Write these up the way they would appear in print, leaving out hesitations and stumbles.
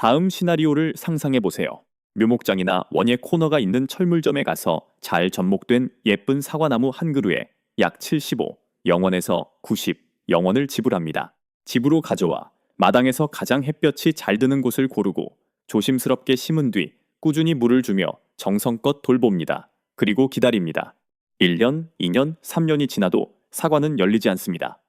다음 시나리오를 상상해 보세요. 묘목장이나 원예 코너가 있는 철물점에 가서 잘 접목된 예쁜 사과나무 한 그루에 약 75, 0원에서 90, 0원을 지불합니다. 집으로 가져와 마당에서 가장 햇볕이 잘 드는 곳을 고르고 조심스럽게 심은 뒤 꾸준히 물을 주며 정성껏 돌봅니다. 그리고 기다립니다. 1년, 2년, 3년이 지나도 사과는 열리지 않습니다.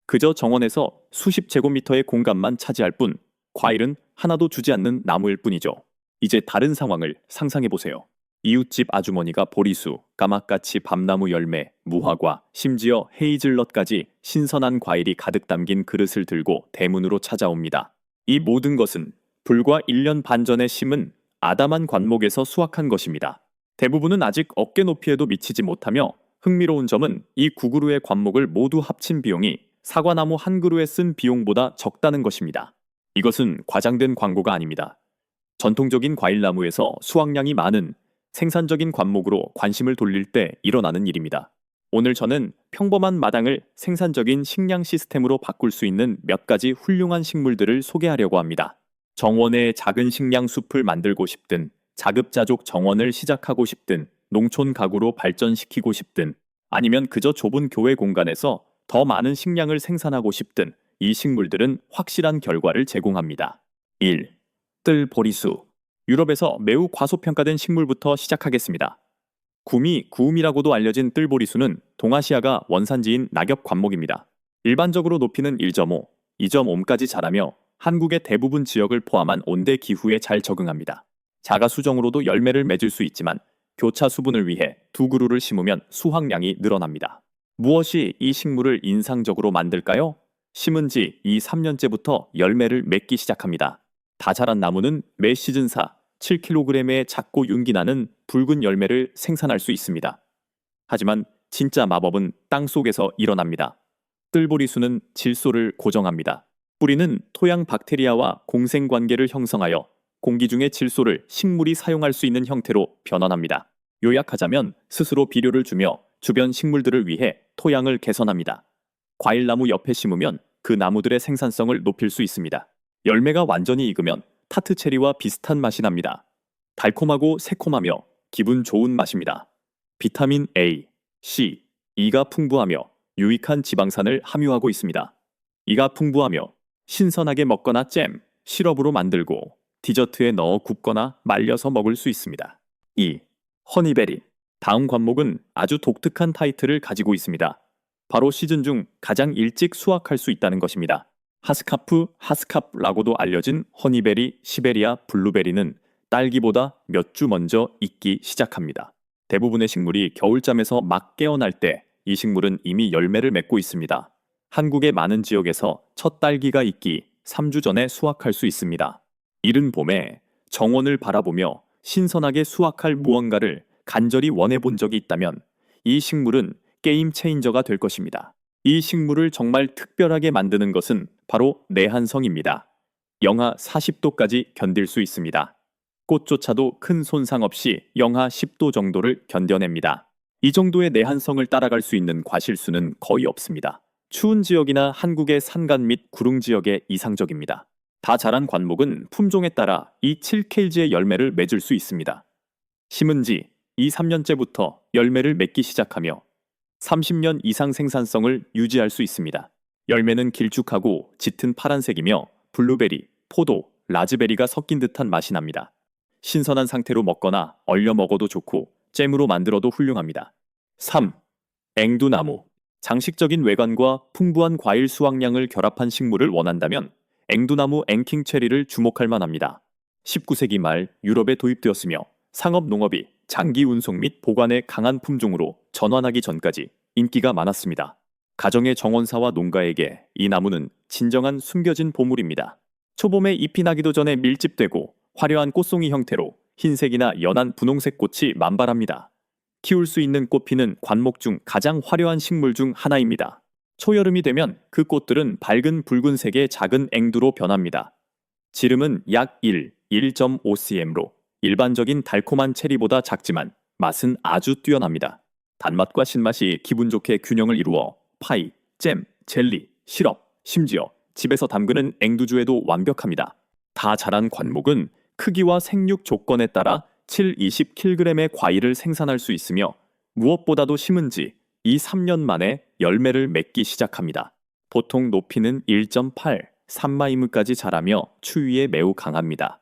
그저 정원에서 수십 제곱미터의 공간만 차지할 뿐 과일은 하나도 주지 않는 나무일 뿐이죠. 이제 다른 상황을 상상해 보세요. 이웃집 아주머니가 보리수, 까마까치 밤나무 열매, 무화과, 심지어 헤이즐넛까지 신선한 과일이 가득 담긴 그릇을 들고 대문으로 찾아옵니다. 이 모든 것은 불과 1년 반 전에 심은 아담한 관목에서 수확한 것입니다. 대부분은 아직 어깨 높이에도 미치지 못하며 흥미로운 점은 이 9그루의 관목을 모두 합친 비용이 사과나무 한 그루에 쓴 비용보다 적다는 것입니다. 이것은 과장된 광고가 아닙니다. 전통적인 과일나무에서 수확량이 많은 생산적인 관목으로 관심을 돌릴 때 일어나는 일입니다. 오늘 저는 평범한 마당을 생산적인 식량 시스템으로 바꿀 수 있는 몇 가지 훌륭한 식물들을 소개하려고 합니다. 정원에 작은 식량 숲을 만들고 싶든, 자급자족 정원을 시작하고 싶든, 농촌 가구로 발전시키고 싶든, 아니면 그저 좁은 교회 공간에서 더 많은 식량을 생산하고 싶든, 이 식물들은 확실한 결과를 제공합니다. 1. 뜰보리수. 유럽에서 매우 과소평가된 식물부터 시작하겠습니다. 구음이라고도 알려진 뜰보리수는 동아시아가 원산지인 낙엽 관목입니다. 일반적으로 높이는 1.5, 2.5m까지 자라며 한국의 대부분 지역을 포함한 온대 기후에 잘 적응합니다. 자가 수정으로도 열매를 맺을 수 있지만 교차 수분을 위해 2그루를 심으면 수확량이 늘어납니다. 무엇이 이 식물을 인상적으로 만들까요? 심은 지 2~3년째부터 열매를 맺기 시작합니다. 다 자란 나무는 매 시즌사 7kg의 작고 윤기 나는 붉은 열매를 생산할 수 있습니다. 하지만 진짜 마법은 땅속에서 일어납니다. 뜰보리수는 질소를 고정합니다. 뿌리는 토양 박테리아와 공생관계를 형성하여 공기 중의 질소를 식물이 사용할 수 있는 형태로 변환합니다. 요약하자면 스스로 비료를 주며 주변 식물들을 위해 토양을 개선합니다. 과일나무 옆에 심으면 그 나무들의 생산성을 높일 수 있습니다. 열매가 완전히 익으면 타트 체리와 비슷한 맛이 납니다. 달콤하고 새콤하며 기분 좋은 맛입니다. 비타민 A, C, E가 풍부하며 유익한 지방산을 함유하고 있습니다. 이가 풍부하며 신선하게 먹거나 잼, 시럽으로 만들고 디저트에 넣어 굽거나 말려서 먹을 수 있습니다. 2. 허니베리. 다음 관목은 아주 독특한 타이틀을 가지고 있습니다. 바로 시즌 중 가장 일찍 수확할 수 있다는 것입니다. 하스카프라고도 알려진 허니베리, 시베리아 블루베리는 딸기보다 몇 주 먼저 익기 시작합니다. 대부분의 식물이 겨울잠에서 막 깨어날 때 이 식물은 이미 열매를 맺고 있습니다. 한국의 많은 지역에서 첫 딸기가 익기 3주 전에 수확할 수 있습니다. 이른 봄에 정원을 바라보며 신선하게 수확할 무언가를 간절히 원해본 적이 있다면 이 식물은 게임 체인저가 될 것입니다. 이 식물을 정말 특별하게 만드는 것은 바로 내한성입니다. 영하 40도까지 견딜 수 있습니다. 꽃조차도 큰 손상 없이 영하 10도 정도를 견뎌냅니다. 이 정도의 내한성을 따라갈 수 있는 과실수는 거의 없습니다. 추운 지역이나 한국의 산간 및 구릉 지역에 이상적입니다. 다 자란 관목은 품종에 따라 이 7kg의 열매를 맺을 수 있습니다. 심은 지 2~3년째부터 열매를 맺기 시작하며 30년 이상 생산성을 유지할 수 있습니다. 열매는 길쭉하고 짙은 파란색이며 블루베리, 포도, 라즈베리가 섞인 듯한 맛이 납니다. 신선한 상태로 먹거나 얼려 먹어도 좋고 잼으로 만들어도 훌륭합니다. 3. 앵두나무. 장식적인 외관과 풍부한 과일 수확량을 결합한 식물을 원한다면 앵두나무 앵킹 체리를 주목할 만합니다. 19세기 말 유럽에 도입되었으며 상업 농업이 장기 운송 및 보관에 강한 품종으로 전환하기 전까지 인기가 많았습니다. 가정의 정원사와 농가에게 이 나무는 진정한 숨겨진 보물입니다. 초봄에 잎이 나기도 전에 밀집되고 화려한 꽃송이 형태로 흰색이나 연한 분홍색 꽃이 만발합니다. 키울 수 있는 꽃피는 관목 중 가장 화려한 식물 중 하나입니다. 초여름이 되면 그 꽃들은 밝은 붉은색의 작은 앵두로 변합니다. 지름은 약 1.5cm로 일반적인 달콤한 체리보다 작지만 맛은 아주 뛰어납니다. 단맛과 신맛이 기분 좋게 균형을 이루어 파이, 잼, 젤리, 시럽, 심지어 집에서 담그는 앵두주에도 완벽합니다. 다 자란 관목은 크기와 생육 조건에 따라 7-20kg의 과일을 생산할 수 있으며 무엇보다도 심은 지 2-3년 만에 열매를 맺기 시작합니다. 보통 높이는 1.8, 3마이무까지 자라며 추위에 매우 강합니다.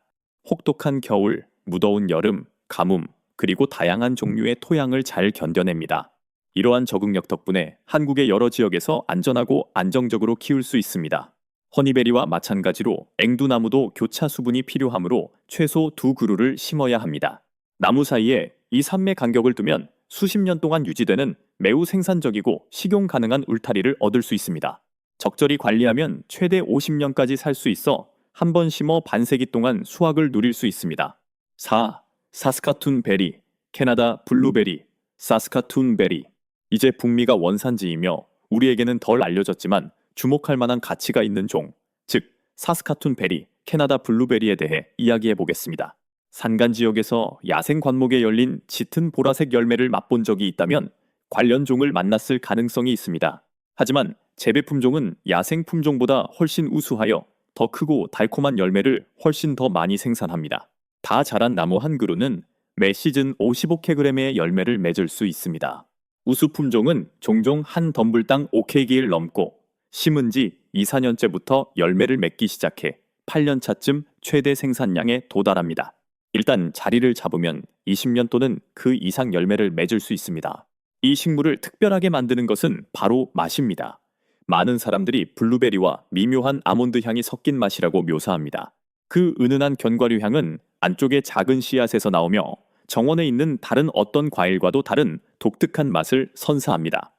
혹독한 겨울, 무더운 여름, 가뭄, 그리고 다양한 종류의 토양을 잘 견뎌냅니다. 이러한 적응력 덕분에 한국의 여러 지역에서 안전하고 안정적으로 키울 수 있습니다. 허니베리와 마찬가지로 앵두나무도 교차 수분이 필요하므로 최소 2그루를 심어야 합니다. 나무 사이에 2-3매 간격을 두면 수십 년 동안 유지되는 매우 생산적이고 식용 가능한 울타리를 얻을 수 있습니다. 적절히 관리하면 최대 50년까지 살 수 있어 한 번 심어 반세기 동안 수확을 누릴 수 있습니다. 4. 사스카툰 베리, 캐나다 블루베리, 사스카툰 베리. 이제 북미가 원산지이며 우리에게는 덜 알려졌지만 주목할 만한 가치가 있는 종, 즉 사스카툰 베리, 캐나다 블루베리에 대해 이야기해 보겠습니다. 산간 지역에서 야생 관목에 열린 짙은 보라색 열매를 맛본 적이 있다면 관련 종을 만났을 가능성이 있습니다. 하지만 재배 품종은 야생 품종보다 훨씬 우수하여 더 크고 달콤한 열매를 훨씬 더 많이 생산합니다. 다 자란 나무 한 그루는 매 시즌 55kg의 열매를 맺을 수 있습니다. 우수 품종은 종종 한 덤불당 5kg를 넘고 심은 지 2-4년째부터 열매를 맺기 시작해 8년 차쯤 최대 생산량에 도달합니다. 일단 자리를 잡으면 20년 또는 그 이상 열매를 맺을 수 있습니다. 이 식물을 특별하게 만드는 것은 바로 맛입니다. 많은 사람들이 블루베리와 미묘한 아몬드 향이 섞인 맛이라고 묘사합니다. 그 은은한 견과류 향은 안쪽의 작은 씨앗에서 나오며 정원에 있는 다른 어떤 과일과도 다른 독특한 맛을 선사합니다.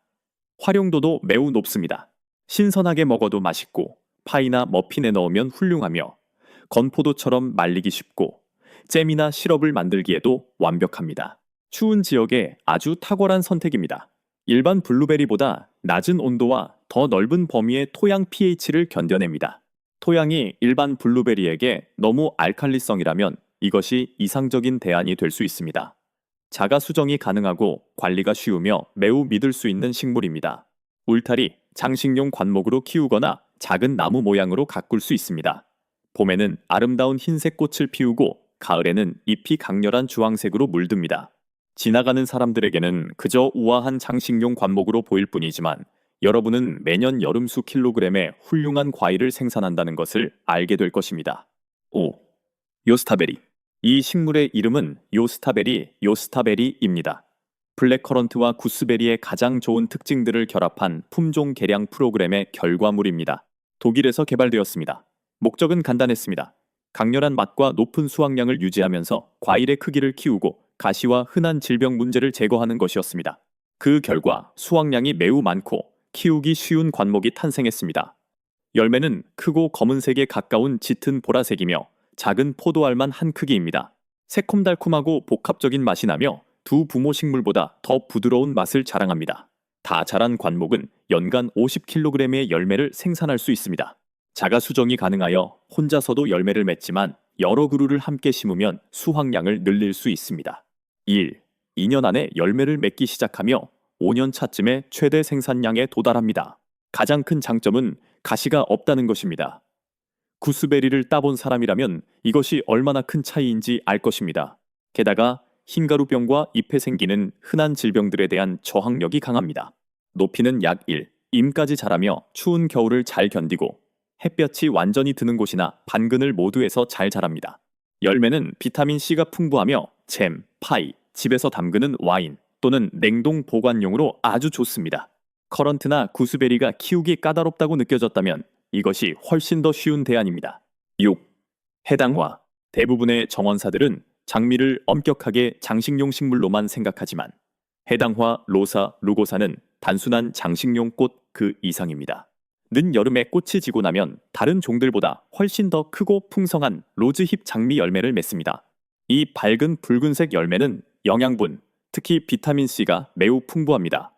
활용도도 매우 높습니다. 신선하게 먹어도 맛있고 파이나 머핀에 넣으면 훌륭하며 건포도처럼 말리기 쉽고 잼이나 시럽을 만들기에도 완벽합니다. 추운 지역에 아주 탁월한 선택입니다. 일반 블루베리보다 낮은 온도와 더 넓은 범위의 토양 pH를 견뎌냅니다. 토양이 일반 블루베리에게 너무 알칼리성이라면 이것이 이상적인 대안이 될 수 있습니다. 자가 수정이 가능하고 관리가 쉬우며 매우 믿을 수 있는 식물입니다. 울타리, 장식용 관목으로 키우거나 작은 나무 모양으로 가꿀 수 있습니다. 봄에는 아름다운 흰색 꽃을 피우고 가을에는 잎이 강렬한 주황색으로 물듭니다. 지나가는 사람들에게는 그저 우아한 장식용 관목으로 보일 뿐이지만 여러분은 매년 여름 수 킬로그램의 훌륭한 과일을 생산한다는 것을 알게 될 것입니다. 5. 요스타베리. 이 식물의 이름은 요스타베리입니다. 블랙커런트와 구스베리의 가장 좋은 특징들을 결합한 품종 개량 프로그램의 결과물입니다. 독일에서 개발되었습니다. 목적은 간단했습니다. 강렬한 맛과 높은 수확량을 유지하면서 과일의 크기를 키우고 가시와 흔한 질병 문제를 제거하는 것이었습니다. 그 결과 수확량이 매우 많고 키우기 쉬운 관목이 탄생했습니다. 열매는 크고 검은색에 가까운 짙은 보라색이며 작은 포도알만 한 크기입니다. 새콤달콤하고 복합적인 맛이 나며 두 부모 식물보다 더 부드러운 맛을 자랑합니다. 다 자란 관목은 연간 50kg의 열매를 생산할 수 있습니다. 자가 수정이 가능하여 혼자서도 열매를 맺지만 여러 그루를 함께 심으면 수확량을 늘릴 수 있습니다. 1. 2년 안에 열매를 맺기 시작하며 5년 차쯤에 최대 생산량에 도달합니다. 가장 큰 장점은 가시가 없다는 것입니다. 구스베리를 따본 사람이라면 이것이 얼마나 큰 차이인지 알 것입니다. 게다가 흰가루병과 잎에 생기는 흔한 질병들에 대한 저항력이 강합니다. 높이는 약 1m까지 자라며 추운 겨울을 잘 견디고 햇볕이 완전히 드는 곳이나 반그늘 모두에서 잘 자랍니다. 열매는 비타민C가 풍부하며 잼, 파이, 집에서 담그는 와인 또는 냉동 보관용으로 아주 좋습니다. 커런트나 구스베리가 키우기 까다롭다고 느껴졌다면 이것이 훨씬 더 쉬운 대안입니다. 6. 해당화. 대부분의 정원사들은 장미를 엄격하게 장식용 식물로만 생각하지만 해당화, 로사, 루고사는 단순한 장식용 꽃 그 이상입니다. 늦여름에 꽃이 지고 나면 다른 종들보다 훨씬 더 크고 풍성한 로즈힙 장미 열매를 맺습니다. 이 밝은 붉은색 열매는 영양분, 특히 비타민C가 매우 풍부합니다.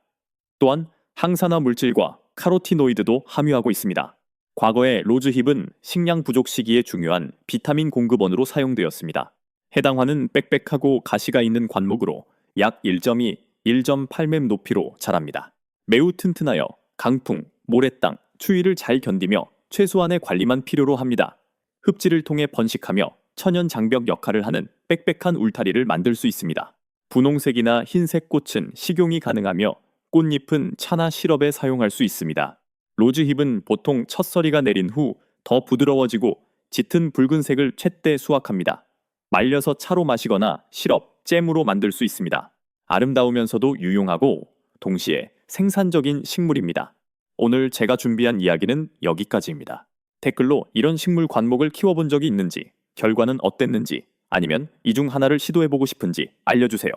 또한 항산화 물질과 카로티노이드도 함유하고 있습니다. 과거에 로즈힙은 식량 부족 시기에 중요한 비타민 공급원으로 사용되었습니다. 해당화는 빽빽하고 가시가 있는 관목으로 약 1.2, 1.8m 높이로 자랍니다. 매우 튼튼하여 강풍, 모래땅, 추위를 잘 견디며 최소한의 관리만 필요로 합니다. 흡지를 통해 번식하며 천연 장벽 역할을 하는 빽빽한 울타리를 만들 수 있습니다. 분홍색이나 흰색 꽃은 식용이 가능하며 꽃잎은 차나 시럽에 사용할 수 있습니다. 로즈힙은 보통 첫서리가 내린 후 더 부드러워지고 짙은 붉은색을 최대 수확합니다. 말려서 차로 마시거나 시럽, 잼으로 만들 수 있습니다. 아름다우면서도 유용하고 동시에 생산적인 식물입니다. 오늘 제가 준비한 이야기는 여기까지입니다. 댓글로 이런 식물 관목을 키워본 적이 있는지, 결과는 어땠는지, 아니면 이 중 하나를 시도해보고 싶은지 알려주세요.